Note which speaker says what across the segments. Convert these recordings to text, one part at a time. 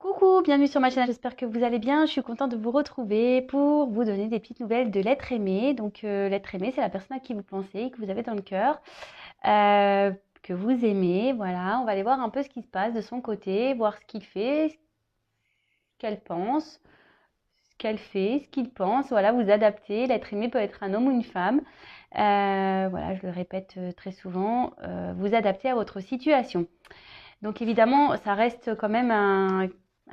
Speaker 1: Coucou, bienvenue sur ma chaîne, j'espère que vous allez bien. Je suis contente de vous retrouver pour vous donner des petites nouvelles de l'être aimé. Donc l'être aimé, c'est la personne à qui vous pensez, que vous avez dans le cœur, euh, que vous aimez. Voilà, on va aller voir un peu ce qui se passe de son côté, voir ce qu'il fait, ce qu'elle pense, ce qu'elle fait, ce qu'il pense. Voilà, vous adaptez. L'être aimé peut être un homme ou une femme. Voilà, je le répète très souvent, vous adaptez à votre situation. Donc évidemment, ça reste quand même un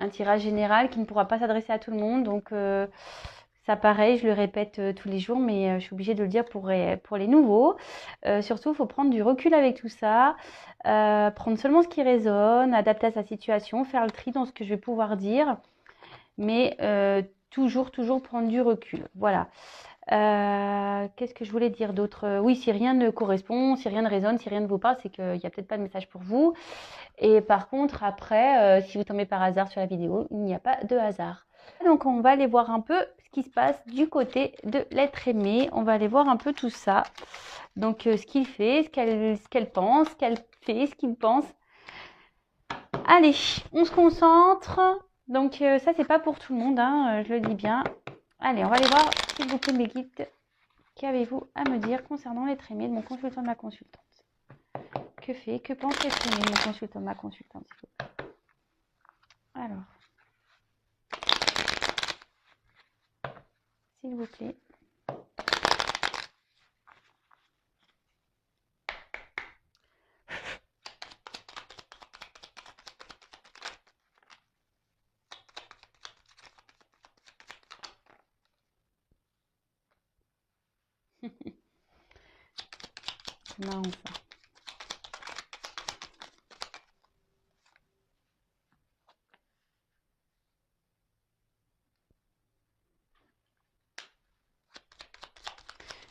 Speaker 1: tirage général qui ne pourra pas s'adresser à tout le monde. Donc ça pareil, je le répète tous les jours, mais je suis obligée de le dire pour les nouveaux. Surtout, il faut prendre du recul avec tout ça, prendre seulement ce qui résonne, adapter à sa situation, faire le tri dans ce que je vais pouvoir dire, mais toujours prendre du recul. Voilà. Qu'est-ce que je voulais dire d'autre? Oui, si rien ne correspond, si rien ne résonne, si rien ne vous parle, c'est qu'il n'y a peut-être pas de message pour vous. Et par contre, après, si vous tombez par hasard sur la vidéo, il n'y a pas de hasard. Donc, on va aller voir un peu ce qui se passe du côté de l'être aimé. On va aller voir un peu tout ça. Donc, ce qu'il fait, ce qu'elle pense, ce qu'elle fait, ce qu'il pense. Allez, on se concentre. Donc, ça, c'est pas pour tout le monde, hein, je le dis bien. Allez, on va aller voir, s'il vous plaît, mes guides. Qu'avez-vous à me dire concernant l'être aimé de mon consultant, de ma consultante? Que pense l'être aimé de mon consultant, de ma consultante? Alors, s'il vous plaît. C'est marrant ça.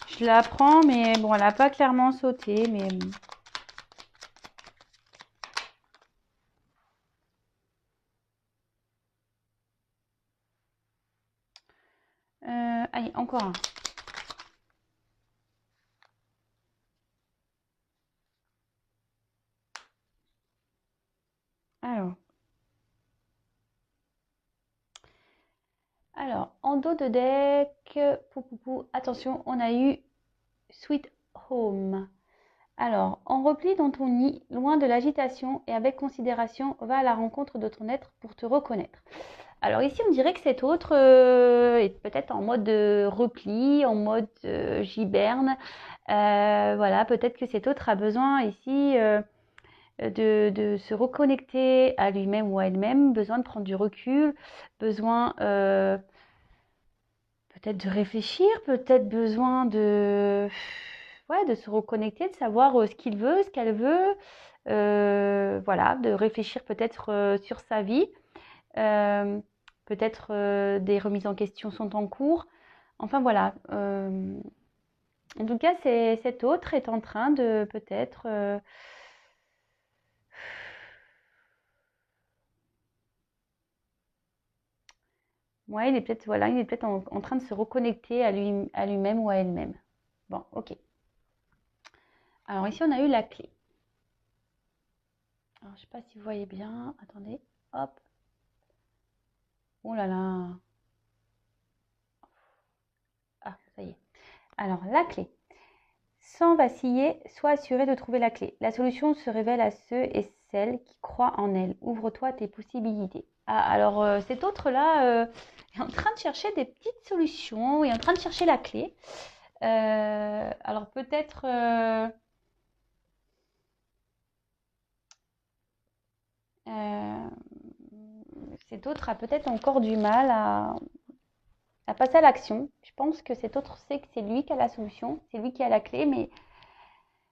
Speaker 1: Je la prends, mais bon, elle n'a pas clairement sauté, mais bon. Allez, encore un. Alors, en dos de deck, attention, on a eu Sweet Home. Alors, en repli dans ton nid, loin de l'agitation et avec considération, va à la rencontre de ton être pour te reconnaître. Alors ici, on dirait que cet autre est peut-être en mode repli, en mode giberne. Voilà, peut-être que cet autre a besoin ici de se reconnecter à lui-même ou à elle-même, besoin de prendre du recul, besoin peut-être de réfléchir, peut-être besoin de se reconnecter, de savoir ce qu'il veut, ce qu'elle veut, voilà, de réfléchir peut-être sur sa vie. Peut-être des remises en question sont en cours. Enfin voilà. En tout cas, cet autre est en train de peut-être ouais, il est peut-être voilà, il est peut-être en train de se reconnecter à lui-même ou à elle-même. Bon, ok. Alors ici, on a eu la clé. Alors, je sais pas si vous voyez bien. Attendez. Hop. Oh là là. Ah, ça y est. Alors, la clé. Sans vaciller, sois assuré de trouver la clé. La solution se révèle à ceux et celles qui croient en elle. Ouvre-toi à tes possibilités. Ah, alors cet autre-là est en train de chercher des petites solutions, est en train de chercher la clé. Alors peut-être cet autre a peut-être encore du mal à passer à l'action. Je pense que cet autre sait que c'est lui qui a la solution, c'est lui qui a la clé, mais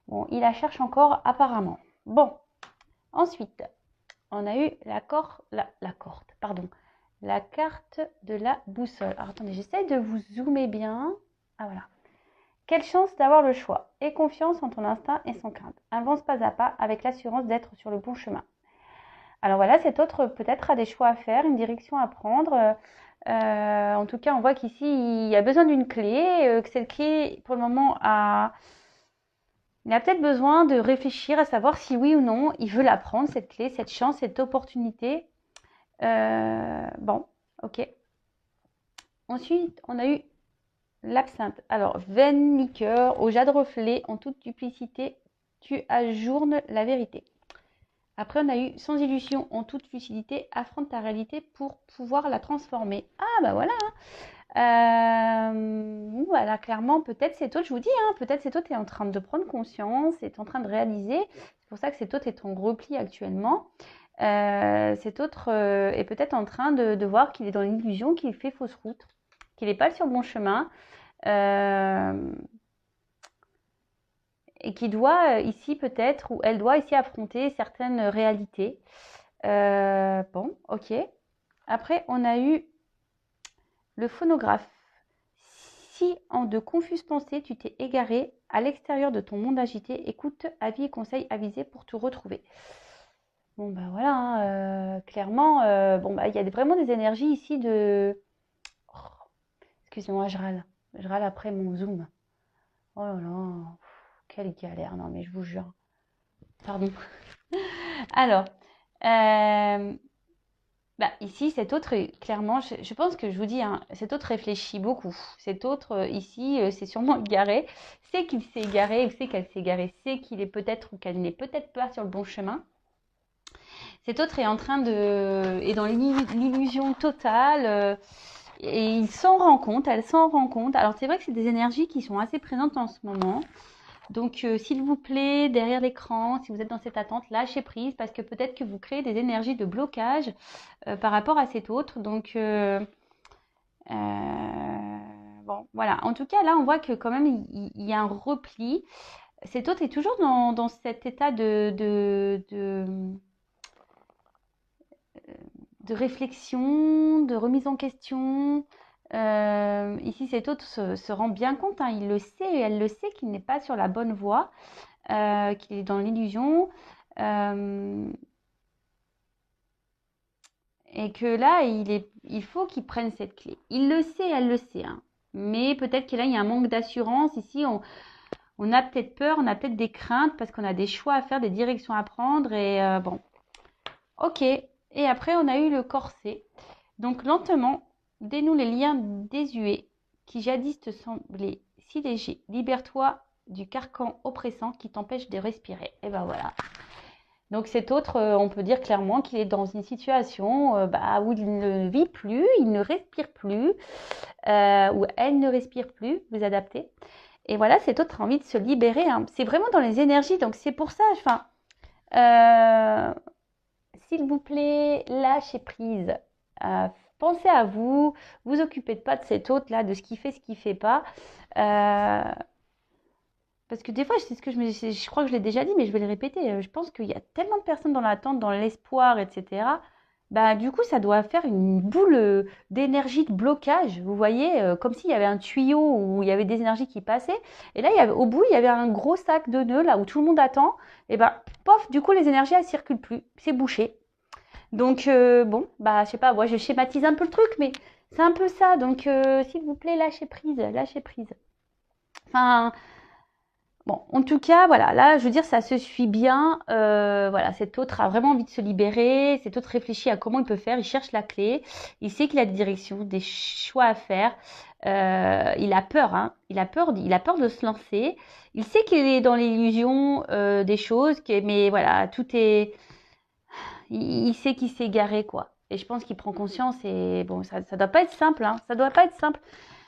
Speaker 1: bon, il la cherche encore apparemment. Bon, ensuite, on a eu la carte de la boussole. Alors attendez, j'essaye de vous zoomer bien. Ah voilà. Quelle chance d'avoir le choix. Aie confiance en ton instinct et sans crainte. Avance pas à pas avec l'assurance d'être sur le bon chemin. Alors voilà, cet autre peut-être a des choix à faire, une direction à prendre. En tout cas, on voit qu'ici, il y a besoin d'une clé, que cette clé, pour le moment, il a peut-être besoin de réfléchir à savoir si oui ou non il veut la prendre, cette clé, cette chance, cette opportunité. Bon, ok. Ensuite, on a eu l'absinthe. Alors, vaine liqueur, au jade reflet, en toute duplicité, tu ajournes la vérité. Après, on a eu sans illusion, en toute lucidité, affronte ta réalité pour pouvoir la transformer. Ah, bah voilà. Voilà, clairement, peut-être cet autre, je vous dis, hein, peut-être cet autre est en train de prendre conscience, est en train de réaliser. C'est pour ça que cet autre est en repli actuellement. Cet autre est peut-être en train de voir qu'il est dans l'illusion, qu'il fait fausse route, qu'il n'est pas sur le bon chemin. Et qui doit ici peut-être, ou elle doit ici affronter certaines réalités. Bon, ok. Après, on a eu le phonographe. Si en de confuses pensées, tu t'es égaré à l'extérieur de ton monde agité, écoute avis et conseils avisés pour te retrouver. Bon, bah voilà, hein, clairement, bon, bah, il y a vraiment des énergies ici de... Oh, excusez-moi, je râle. Je râle après mon Zoom. Oh là là, quelle galère, non mais je vous jure. Pardon. Alors, bah, ici, cet autre, clairement, je pense que je vous dis, hein, cet autre réfléchit beaucoup. Cet autre, ici, c'est sûrement égaré. C'est qu'il s'est égaré, c'est qu'elle s'est égarée, c'est qu'il est peut-être ou qu'elle n'est peut-être pas sur le bon chemin. Cet autre est en train est dans l'illusion totale. Et il s'en rend compte, elle s'en rend compte. Alors, c'est vrai que c'est des énergies qui sont assez présentes en ce moment. Donc, s'il vous plaît, derrière l'écran, si vous êtes dans cette attente, lâchez prise parce que peut-être que vous créez des énergies de blocage par rapport à cet autre. Donc, bon, voilà. En tout cas, là, on voit que quand même, il y a un repli. Cet autre est toujours dans cet état de réflexion, de remise en question. Ici, cet autre se rend bien compte, hein, il le sait et elle le sait qu'il n'est pas sur la bonne voie, qu'il est dans l'illusion. Et que là, il faut qu'il prenne cette clé. Il le sait, elle le sait. Hein. Mais peut-être que là, il y a un manque d'assurance. Ici, on a peut-être peur, on a peut-être des craintes parce qu'on a des choix à faire, des directions à prendre. Et bon, ok. Et après, on a eu le corset. Donc, lentement, dénoue les liens désuets qui jadis te semblaient si légers. Libère-toi du carcan oppressant qui t'empêche de respirer. Et ben voilà. Donc cet autre, on peut dire clairement qu'il est dans une situation où il ne vit plus, il ne respire plus, ou elle ne respire plus, vous adaptez. Et voilà, cet autre a envie de se libérer. Hein. C'est vraiment dans les énergies, donc c'est pour ça, s'il vous plaît, lâchez prise. Pensez à vous, vous occupez pas de cet autre-là, de ce qu'il fait, ce qu'il fait pas. Parce que des fois, c'est ce que je crois que je l'ai déjà dit, mais je vais le répéter. Je pense qu'il y a tellement de personnes dans l'attente, dans l'espoir, etc. Bah, du coup, ça doit faire une boule d'énergie de blocage. Vous voyez, comme s'il y avait un tuyau où il y avait des énergies qui passaient. Et là, au bout, il y avait un gros sac de nœuds, là où tout le monde attend. Et bah, pof, du coup, les énergies, elles circulent plus. C'est bouché. Donc, bon, bah, je sais pas, moi, je schématise un peu le truc, mais c'est un peu ça. Donc, s'il vous plaît, lâchez prise, lâchez prise. Enfin... Bon, en tout cas, voilà, là, je veux dire, ça se suit bien. Voilà, cet autre a vraiment envie de se libérer. Cet autre réfléchit à comment il peut faire. Il cherche la clé. Il sait qu'il a des directions, des choix à faire. Il a peur, hein. Il a peur de se lancer. Il sait qu'il est dans l'illusion des choses, mais voilà, tout est. Il sait qu'il s'est égaré, quoi. Et je pense qu'il prend conscience. Et bon, ça doit pas être simple, hein. Ça doit pas être simple.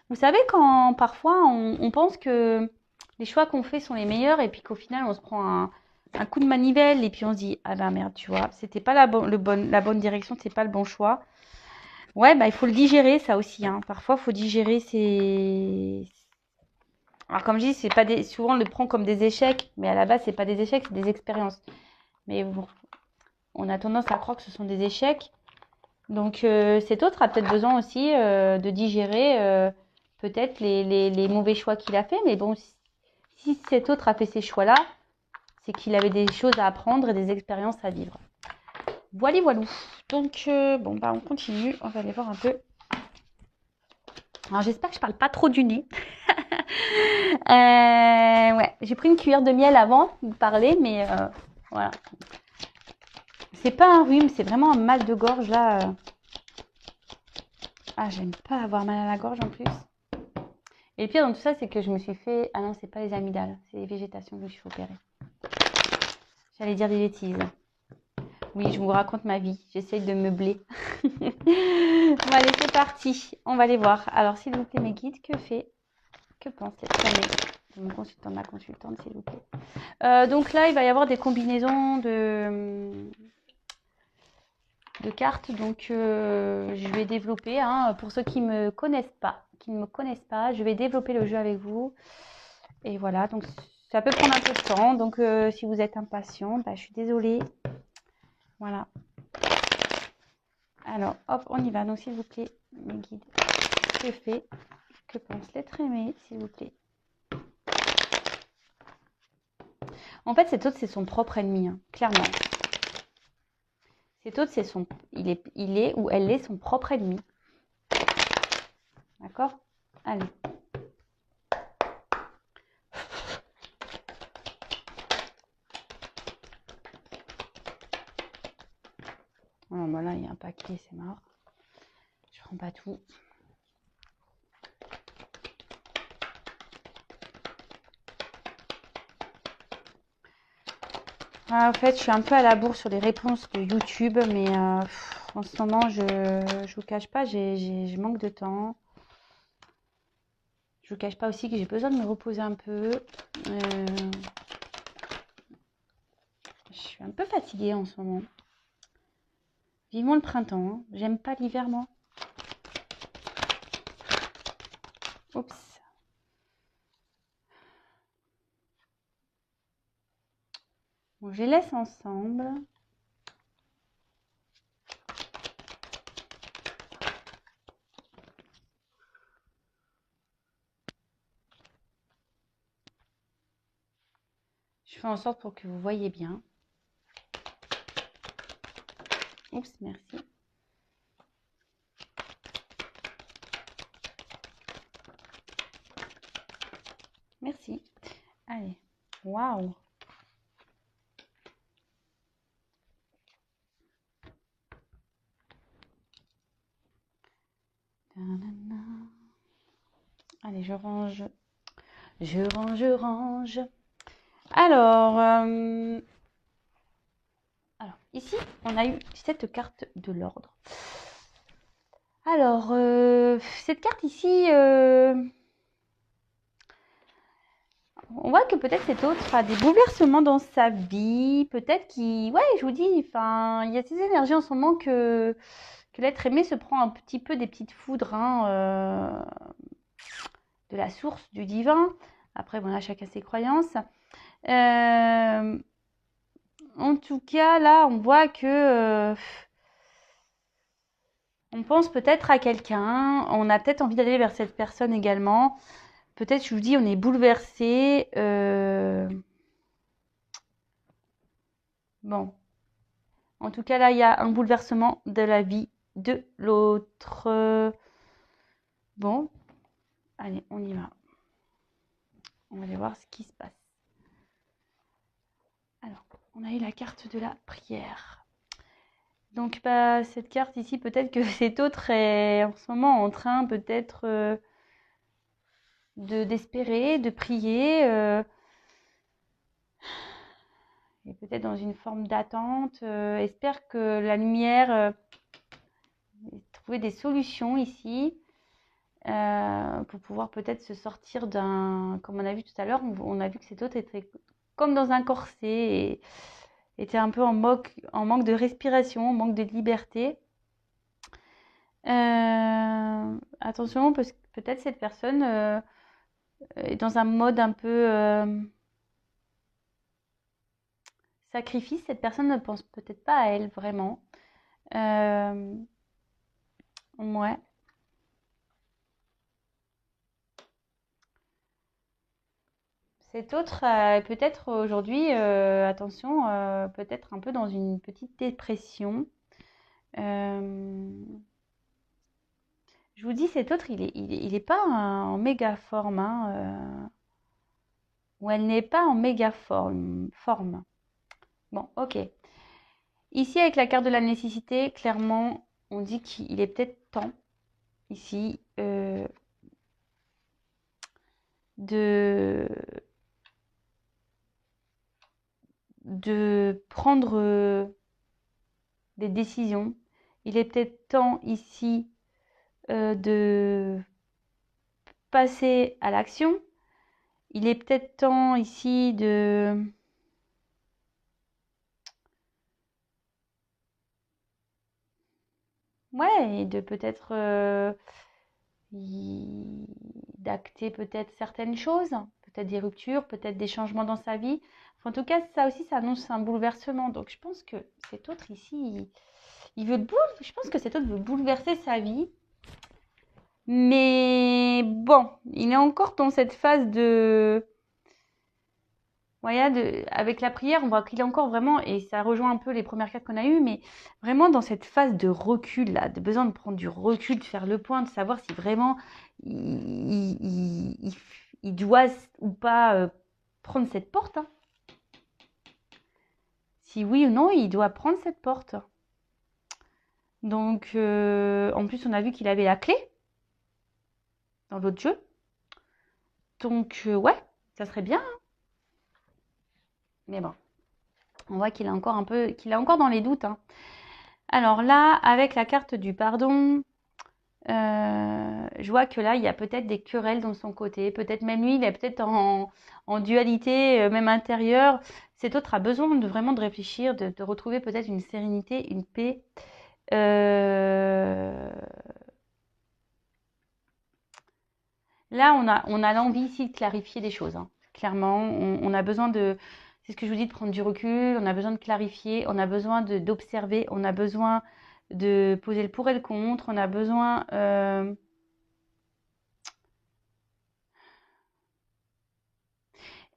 Speaker 1: Vous savez, quand parfois on pense que les choix qu'on fait sont les meilleurs et puis qu'au final on se prend un coup de manivelle et puis on se dit ah ben merde, tu vois, c'était pas la bonne direction, c'est pas le bon choix. Ouais, bah il faut le digérer ça aussi, hein. Parfois il faut digérer alors comme je dis, c'est pas souvent on le prend comme des échecs, mais à la base c'est pas des échecs, c'est des expériences. Mais bon, on a tendance à croire que ce sont des échecs. Donc cet autre a peut-être besoin aussi de digérer peut-être les mauvais choix qu'il a fait. Mais bon, si cet autre a fait ces choix-là, c'est qu'il avait des choses à apprendre et des expériences à vivre. Voilà, voilà. Donc, bon, bah, on continue. On va aller voir un peu. Alors, j'espère que je parle pas trop du nez. Ouais, j'ai pris une cuillère de miel avant de parler, mais voilà. C'est pas un rhume, c'est vraiment un mal de gorge là. Ah, j'aime pas avoir mal à la gorge en plus. Et le pire dans tout ça, c'est que je me suis fait... Ah non, c'est pas les amygdales, c'est les végétations que je me suis fait opérer. J'allais dire des bêtises. Oui, je vous raconte ma vie. J'essaye de meubler. Bon, allez, c'est parti. On va les voir. Alors, s'il vous plaît, mes guides, que pense cette année de mon consultant, de ma consultante, s'il vous plaît. Donc là, il va y avoir des combinaisons de cartes. Donc, je vais développer. Hein, pour ceux qui ne me connaissent pas, je vais développer le jeu avec vous. Et voilà, donc ça peut prendre un peu de temps. Donc, si vous êtes impatient, bah, je suis désolée. Voilà. Alors, hop, on y va. Donc, s'il vous plaît, mes guides, que pense l'être aimé, s'il vous plaît. En fait, cet autre, c'est son propre ennemi, hein, clairement. Cet autre, il est ou elle est son propre ennemi. D'accord? Allez. Alors, voilà, il y a un paquet, c'est mort. Je prends pas tout. Ah, en fait, je suis un peu à la bourre sur les réponses de YouTube, mais en ce moment, je vous cache pas, je manque de temps. Je vous cache pas aussi que j'ai besoin de me reposer un peu. Je suis un peu fatiguée en ce moment. Vivement le printemps. Hein. J'aime pas l'hiver, moi. Oups. Bon, je les laisse ensemble. Je fais en sorte pour que vous voyez bien. Oups, merci. Merci. Allez. Waouh. Allez, je range. Je range. Alors, ici, on a eu cette carte de l'ordre. Alors, cette carte ici, on voit que peut-être cet autre a des bouleversements dans sa vie. Peut-être qu'il... Ouais, je vous dis, enfin, il y a ces énergies en ce moment que l'être aimé se prend un petit peu des petites foudres hein, de la source, du divin. Après, voilà, chacun ses croyances. En tout cas, là, on voit que... on pense peut-être à quelqu'un. On a peut-être envie d'aller vers cette personne également. Peut-être, je vous dis, on est bouleversé. Bon. En tout cas, là, il y a un bouleversement de la vie de l'autre. Bon. Allez, on y va. On va aller voir ce qui se passe. Alors, on a eu la carte de la prière. Donc, bah, cette carte ici, peut-être que cet autre est en ce moment en train peut-être d'espérer, de prier. Et peut-être dans une forme d'attente. Espère que la lumière... trouver des solutions ici. Pour pouvoir peut-être se sortir d'un... Comme on a vu tout à l'heure, on a vu que cet autre était comme dans un corset et était un peu en manque de respiration, en manque de liberté. Attention, parce que peut-être cette personne est dans un mode un peu sacrifice. Cette personne ne pense peut-être pas à elle vraiment. Ouais. Cet autre, peut-être aujourd'hui, attention, peut-être un peu dans une petite dépression. Je vous dis, cet autre, il est pas en méga forme, hein, ou elle n'est pas en méga forme. Bon, ok. Ici, avec la carte de la nécessité, clairement, on dit qu'il est peut-être temps, ici, de, de prendre des décisions. Il est peut-être temps, ici, de passer à l'action. Il est peut-être temps, ici, de... Ouais, et de peut-être d'acter peut-être certaines choses, peut-être des ruptures, peut-être des changements dans sa vie. Enfin, en tout cas, ça aussi, ça annonce un bouleversement. Donc, je pense que cet autre ici, il veut je pense que cet autre veut bouleverser sa vie. Mais bon, il est encore dans cette phase de... Voilà, avec la prière, on voit qu'il est encore vraiment, et ça rejoint un peu les premières cartes qu'on a eues, mais vraiment dans cette phase de recul, là, de besoin de prendre du recul, de faire le point, de savoir si vraiment il doit ou pas prendre cette porte. Hein. Si oui ou non, il doit prendre cette porte. Donc, en plus, on a vu qu'il avait la clé dans l'autre jeu. Donc, ouais, ça serait bien. Hein. Mais bon, on voit qu'il est encore un peu, qu'il est encore dans les doutes. Hein. Alors là, avec la carte du pardon, je vois que là, il y a peut-être des querelles dans son côté. Peut-être même lui, il est peut-être en dualité, même intérieure. Cet autre a besoin de vraiment de réfléchir, de retrouver peut-être une sérénité, une paix. Là, on a l'envie ici de clarifier des choses. Hein. Clairement, on a besoin de... C'est ce que je vous dis, de prendre du recul. On a besoin de clarifier. On a besoin d'observer. On a besoin de poser le pour et le contre. On a besoin...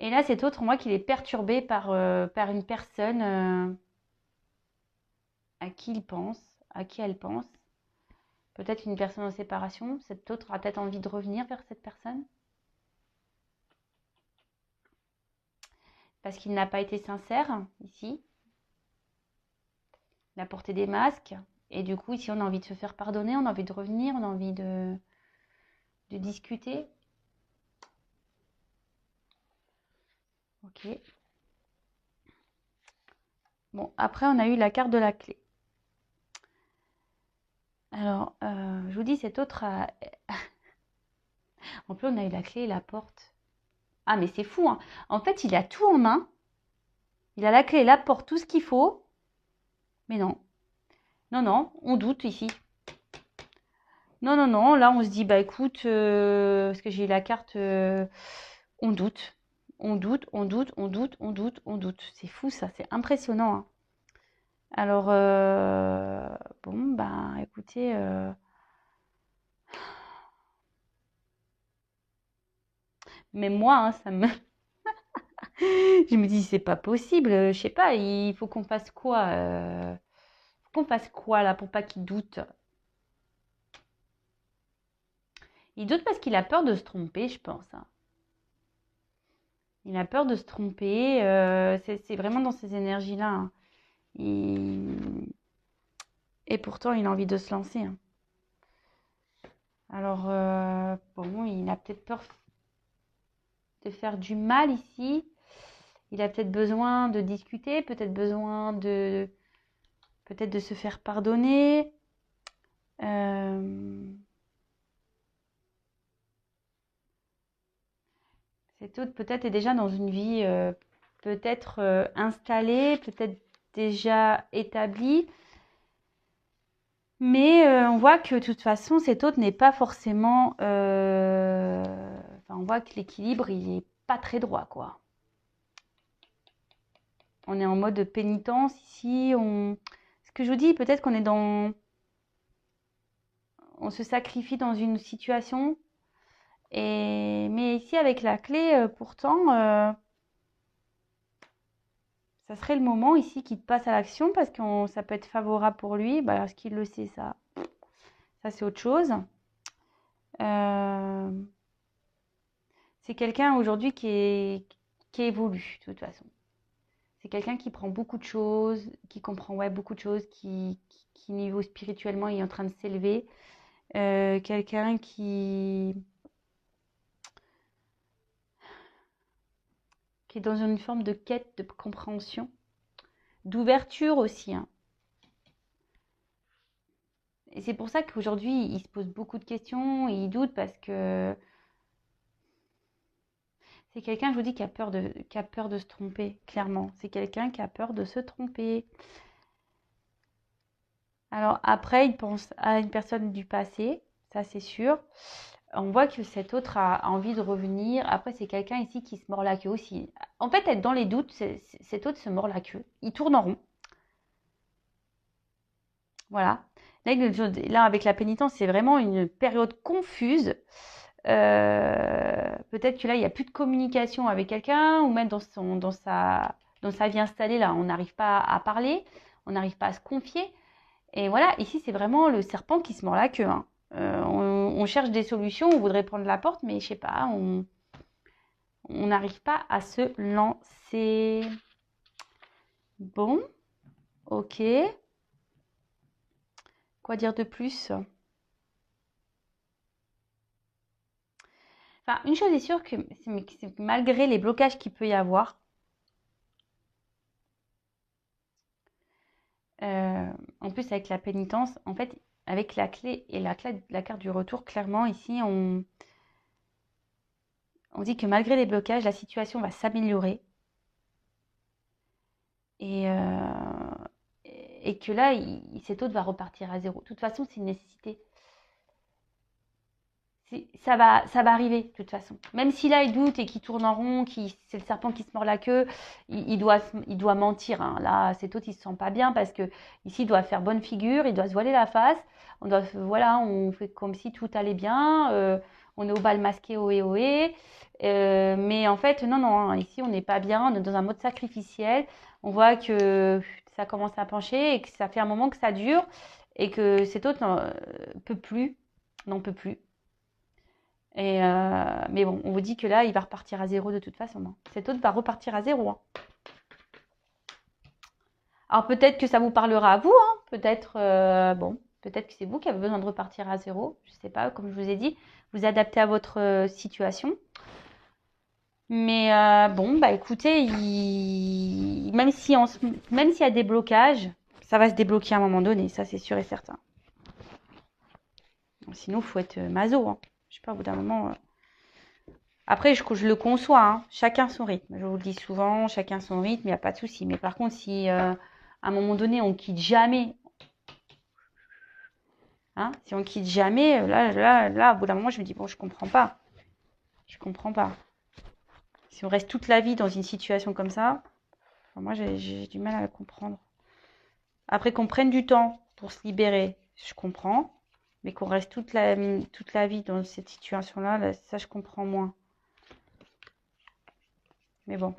Speaker 1: Et là, cet autre, on voit qu'il est perturbé par une personne à qui il pense, à qui elle pense. Peut-être une personne en séparation. Cet autre a peut-être envie de revenir vers cette personne. Parce qu'il n'a pas été sincère, ici. Il a porté des masques. Et du coup, ici, on a envie de se faire pardonner, on a envie de revenir, on a envie de discuter. Ok. Bon, après, on a eu la carte de la clé. Alors, je vous dis, cet autre a... En plus, on a eu la clé et la porte. Ah, mais c'est fou, hein. En fait, il a tout en main. Il a la clé, la porte, tout ce qu'il faut. Mais non. Non, non, on doute ici. Non, non, non. Là, on se dit, bah écoute, parce que j'ai eu la carte, on doute. On doute, on doute, on doute, on doute, on doute. C'est fou, ça. C'est impressionnant. Hein. Alors, bon, bah écoutez... Mais moi, hein, ça me... Je me dis, c'est pas possible. Je sais pas, il faut qu'on fasse quoi faut qu'on fasse quoi là pour pas qu'il doute? Il doute parce qu'il a peur de se tromper, je pense. Hein. Il a peur de se tromper. C'est vraiment dans ces énergies-là. Hein. Et pourtant, il a envie de se lancer. Hein. Alors, bon, il a peut-être peur de faire du mal ici. Il a peut-être besoin de discuter, peut-être de se faire pardonner. Cet autre peut-être est déjà dans une vie peut-être installée, peut-être déjà établie. Mais on voit que de toute façon, cet autre n'est pas forcément... Enfin, on voit que l'équilibre, il n'est pas très droit, quoi. On est en mode pénitence ici. Ce que je vous dis, peut-être qu'on est dans... On se sacrifie dans une situation. Mais ici, avec la clé, pourtant, ça serait le moment ici qu'il passe à l'action parce que ça peut être favorable pour lui. Bah, est-ce qu'il le sait, ça c'est autre chose. C'est quelqu'un aujourd'hui qui évolue, de toute façon. C'est quelqu'un qui prend beaucoup de choses, qui comprend ouais, beaucoup de choses, qui niveau spirituellement est en train de s'élever. Quelqu'un qui est dans une forme de quête de compréhension, d'ouverture aussi, hein. Et c'est pour ça qu'aujourd'hui, il se pose beaucoup de questions, et il doute parce que c'est quelqu'un, je vous dis, qui a peur de se tromper, clairement. C'est quelqu'un qui a peur de se tromper. Alors après, il pense à une personne du passé, ça c'est sûr. On voit que cet autre a envie de revenir. Après, c'est quelqu'un ici qui se mord la queue aussi. En fait, être dans les doutes, cet autre se mord la queue. Il tourne en rond. Voilà. Là, avec la pénitence, c'est vraiment une période confuse. Peut-être que là, il n'y a plus de communication avec quelqu'un, ou même dans sa vie installée, là, on n'arrive pas à parler, on n'arrive pas à se confier. Et voilà, ici, c'est vraiment le serpent qui se mord la queue, hein. On cherche des solutions, on voudrait prendre la porte, mais je sais pas, on n'arrive pas à se lancer. Bon, ok. Quoi dire de plus? Enfin, une chose est sûre, c'est que malgré les blocages qu'il peut y avoir, en plus avec la pénitence, en fait, avec la clé et la carte du retour, clairement, ici, on dit que malgré les blocages, la situation va s'améliorer. Et, et que là, cet autre va repartir à zéro. De toute façon, c'est une nécessité. Ça va arriver, de toute façon. Même si là, il doute et qu'il tourne en rond, c'est le serpent qui se mord la queue, il doit mentir, hein. Là, cet autre, il se sent pas bien parce que ici, il doit faire bonne figure, il doit se voiler la face. Voilà, on fait comme si tout allait bien. On est au bal masqué, ohé, ohé. Mais en fait, non, non, hein, ici, on n'est pas bien. On est dans un mode sacrificiel. On voit que ça commence à pencher et que ça fait un moment que ça dure et que cet autre n'en peut plus. Mais bon, on vous dit que là, il va repartir à zéro de toute façon, hein. Cet autre va repartir à zéro, hein. Alors peut-être que ça vous parlera à vous, hein. Peut-être, peut-être que c'est vous qui avez besoin de repartir à zéro. Je ne sais pas, comme je vous ai dit, vous adaptez à votre situation. Mais bon, bah écoutez, même s'il y a des blocages, ça va se débloquer à un moment donné, ça c'est sûr et certain. Sinon, il faut être maso, hein. Je sais pas, au bout d'un moment. Après, je le conçois, hein. Chacun son rythme. Je vous le dis souvent, chacun son rythme, il n'y a pas de souci. Mais par contre, si à un moment donné, on quitte jamais, hein, si on quitte jamais, là, au bout d'un moment, je me dis, bon, je comprends pas. Je comprends pas. Si on reste toute la vie dans une situation comme ça, enfin, moi, j'ai du mal à le comprendre. Après, qu'on prenne du temps pour se libérer, je comprends. Mais qu'on reste toute la vie dans cette situation-là, là, ça, je comprends moins. Mais bon.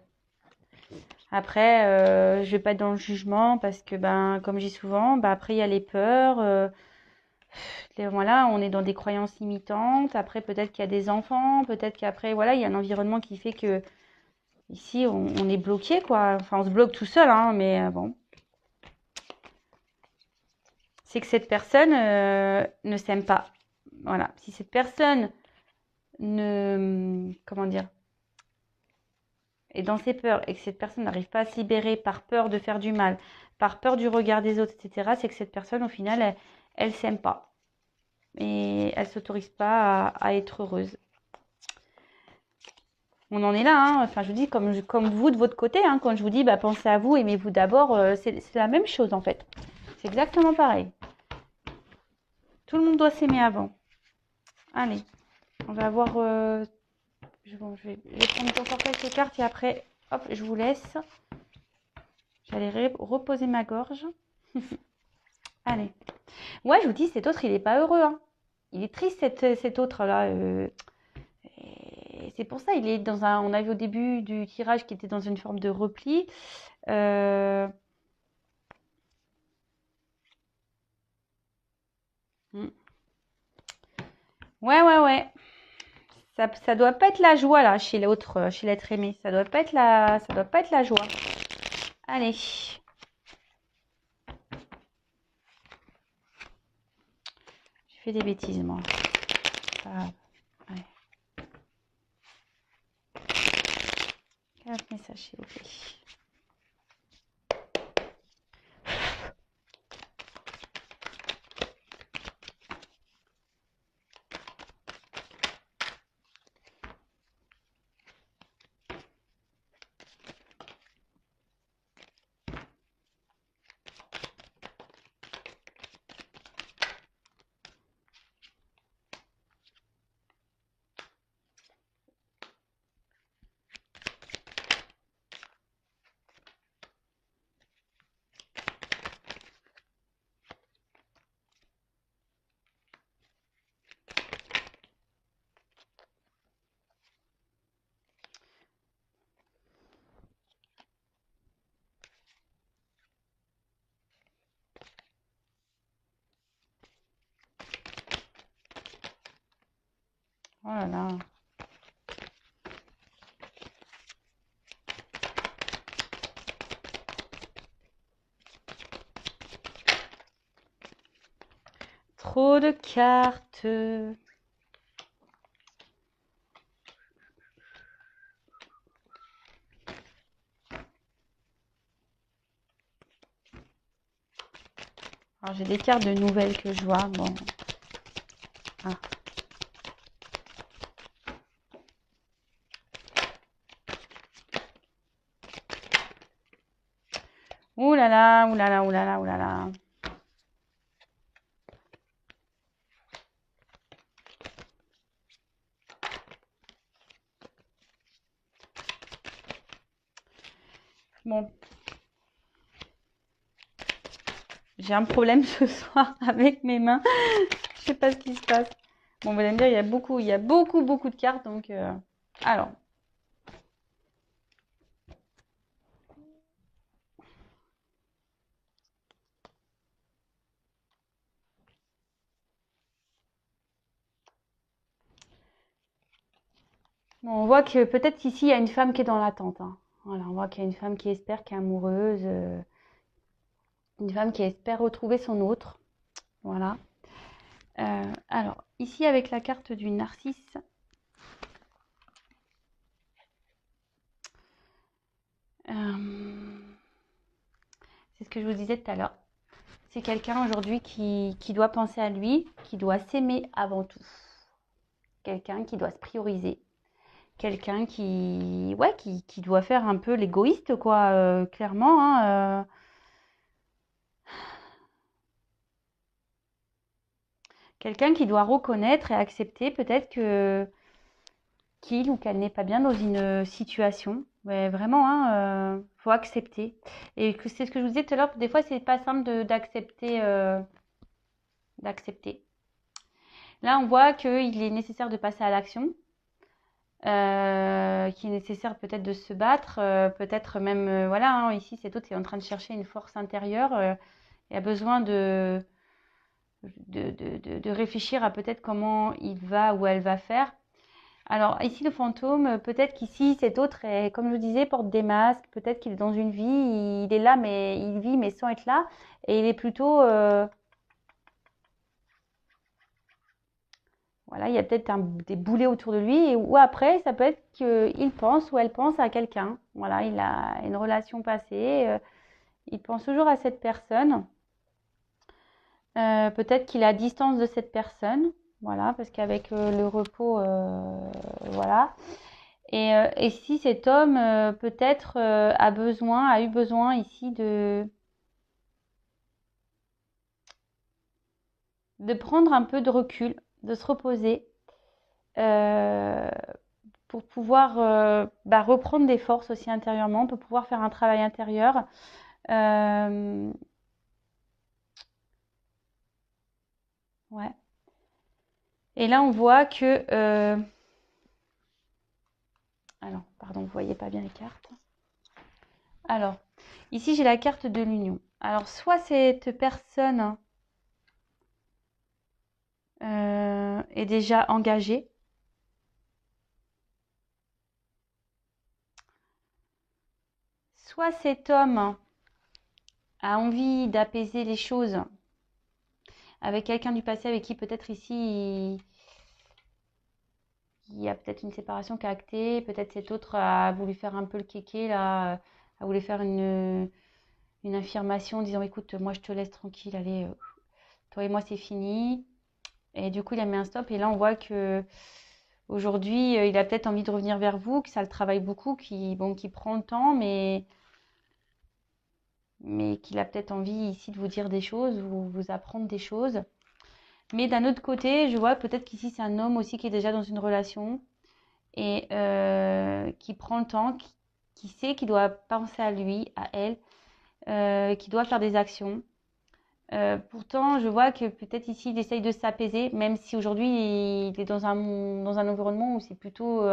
Speaker 1: Après, je vais pas être dans le jugement parce que, ben, comme je dis souvent, ben, après, il y a les peurs. Voilà, on est dans des croyances limitantes. Après, peut-être qu'il y a des enfants. Peut-être qu'après, voilà, il y a un environnement qui fait que ici, on est bloqué, quoi. Enfin, on se bloque tout seul, hein, mais bon. C'est que cette personne ne s'aime pas. Voilà. Si cette personne comment dire, est dans ses peurs et que cette personne n'arrive pas à se libérer par peur de faire du mal, par peur du regard des autres, etc., c'est que cette personne, au final, elle s'aime pas. Et elle s'autorise pas à être heureuse. On en est là, hein. Enfin, je vous dis, comme vous de votre côté, hein, quand je vous dis, bah, pensez à vous, aimez-vous d'abord, c'est la même chose, en fait. C'est exactement pareil. Tout le monde doit s'aimer avant. Allez, on va voir... je vais prendre encore quelques cartes et après, hop, je vous laisse. J'allais reposer ma gorge. Allez. Ouais, je vous dis, cet autre, il n'est pas heureux, hein. Il est triste, cet autre-là. C'est pour ça, il est dans un... On a vu au début du tirage qu'il était dans une forme de repli. Hmm. Ouais. Ça doit pas être la joie, là, chez l'autre, chez l'être aimé. Ça doit pas être la joie. Allez. J'ai fait des bêtises, moi. Ah, ouais. 4 messages, s'il vous plaît. Oh là là. Trop de cartes. Alors, j'ai des cartes de nouvelles que je vois. Bon. Ah. Ouh là là, ouh là là, ouh là là, ouh là là. Bon. J'ai un problème ce soir avec mes mains. Je sais pas ce qui se passe. Bon, vous allez me dire, il y a beaucoup de cartes. Donc, alors. Bon, on voit que peut-être qu'ici, il y a une femme qui est dans l'attente. Hein. Voilà, on voit qu'il y a une femme qui espère, qui est amoureuse. Une femme qui espère retrouver son autre. Voilà. Alors, ici, avec la carte du narcisse. C'est ce que je vous disais tout à l'heure. C'est quelqu'un aujourd'hui qui doit penser à lui, qui doit s'aimer avant tout. Quelqu'un qui doit se prioriser. Quelqu'un qui doit faire un peu l'égoïste, quoi, clairement. Hein, quelqu'un qui doit reconnaître et accepter peut-être que qu'il ou qu'elle n'est pas bien dans une situation. Mais vraiment, hein, faut accepter. Et que c'est ce que je vous disais tout à l'heure, des fois, c'est pas simple d'accepter. D'accepter. Là, on voit qu'il est nécessaire de passer à l'action. Qu'il est nécessaire peut-être de se battre, peut-être même, voilà, hein, ici, c'est l'autre qui est en train de chercher une force intérieure. Il a besoin de réfléchir à peut-être comment il va ou elle va faire. Alors ici le fantôme, peut-être qu'ici cet autre est, comme je vous disais, porte des masques, peut-être qu'il est dans une vie, il est là mais il vit mais sans être là, et il est plutôt, voilà, il y a peut-être des boulets autour de lui, ou après ça peut être qu'il pense ou elle pense à quelqu'un, voilà, il a une relation passée, il pense toujours à cette personne. Peut-être qu'il est à distance de cette personne, voilà, parce qu'avec le repos, voilà. Et si cet homme peut-être a eu besoin ici de prendre un peu de recul, de se reposer euh, pour pouvoir reprendre des forces aussi intérieurement, pour pouvoir faire un travail intérieur. Euh, ouais. Et là, on voit que... alors, pardon, vous voyez pas bien les cartes. Alors, ici, j'ai la carte de l'union. Alors, soit cette personne est déjà engagée, soit cet homme a envie d'apaiser les choses avec quelqu'un du passé avec qui peut-être ici il y a peut-être une séparation qui a acté, peut-être cet autre a voulu faire un peu le kéké là, a voulu faire une affirmation en disant écoute, moi je te laisse tranquille, allez, toi et moi c'est fini. Et du coup il a mis un stop et là on voit que aujourd'hui il a peut-être envie de revenir vers vous, que ça le travaille beaucoup, qui prend le temps, mais qu'il a peut-être envie ici de vous dire des choses ou vous apprendre des choses. Mais d'un autre côté, je vois peut-être qu'ici c'est un homme aussi qui est déjà dans une relation et qui prend le temps, qui sait qu'il doit penser à lui, à elle, qui doit faire des actions. Pourtant, je vois que peut-être ici il essaye de s'apaiser, même si aujourd'hui il est dans un environnement où c'est plutôt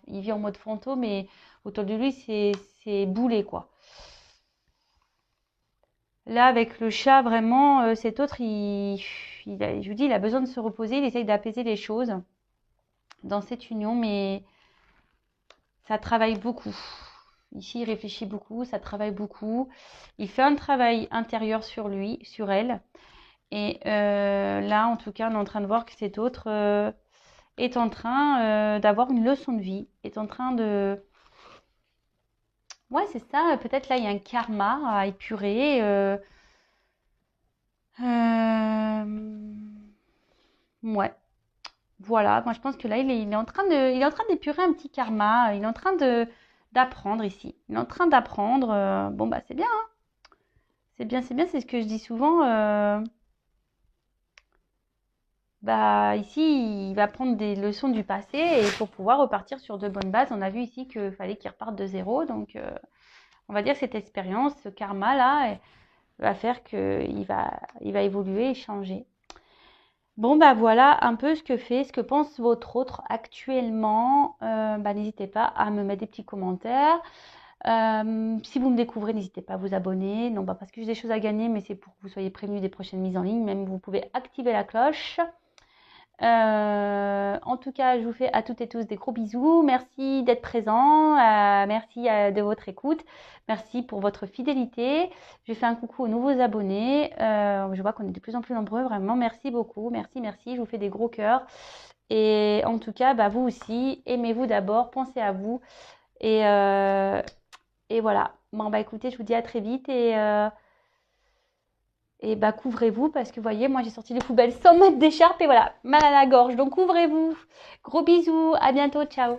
Speaker 1: il vit en mode fantôme et autour de lui c'est boulé quoi. Là, avec le chat, vraiment, cet autre, je vous dis, il a besoin de se reposer, il essaye d'apaiser les choses dans cette union, mais ça travaille beaucoup. Ici, il réfléchit beaucoup, ça travaille beaucoup. Il fait un travail intérieur sur lui, sur elle. Et là, en tout cas, on est en train de voir que cet autre est en train d'avoir une leçon de vie, est en train de... Ouais, c'est ça, peut-être là, il y a un karma à épurer. Ouais. Voilà, moi je pense que là il est en train d'épurer un petit karma, il est en train d'apprendre ici. Il est en train d'apprendre. Bon bah c'est bien, hein. C'est bien, c'est ce que je dis souvent. Bah ici il va prendre des leçons du passé et pour pouvoir repartir sur de bonnes bases. On a vu ici qu'il fallait qu'il reparte de zéro, donc on va dire que cette expérience, ce karma là, va faire il va évoluer et changer. Bon, bah voilà un peu ce que pense votre autre actuellement. Bah, n'hésitez pas à me mettre des petits commentaires. Si vous me découvrez, n'hésitez pas à vous abonner. Non, pas parce que j'ai des choses à gagner, mais c'est pour que vous soyez prévenus des prochaines mises en ligne. Même vous pouvez activer la cloche. En tout cas, je vous fais à toutes et tous des gros bisous. Merci d'être présents. Merci de votre écoute. Merci pour votre fidélité. Je fais un coucou aux nouveaux abonnés. Je vois qu'on est de plus en plus nombreux. Vraiment, merci beaucoup. Merci, merci. Je vous fais des gros cœurs. Et en tout cas, bah, vous aussi, aimez-vous d'abord. Pensez à vous. Et voilà. Bon, bah écoutez, je vous dis à très vite. Et bah couvrez-vous parce que vous voyez, moi j'ai sorti les poubelles sans mettre d'écharpe et voilà, mal à la gorge. Donc couvrez-vous. Gros bisous, à bientôt, ciao.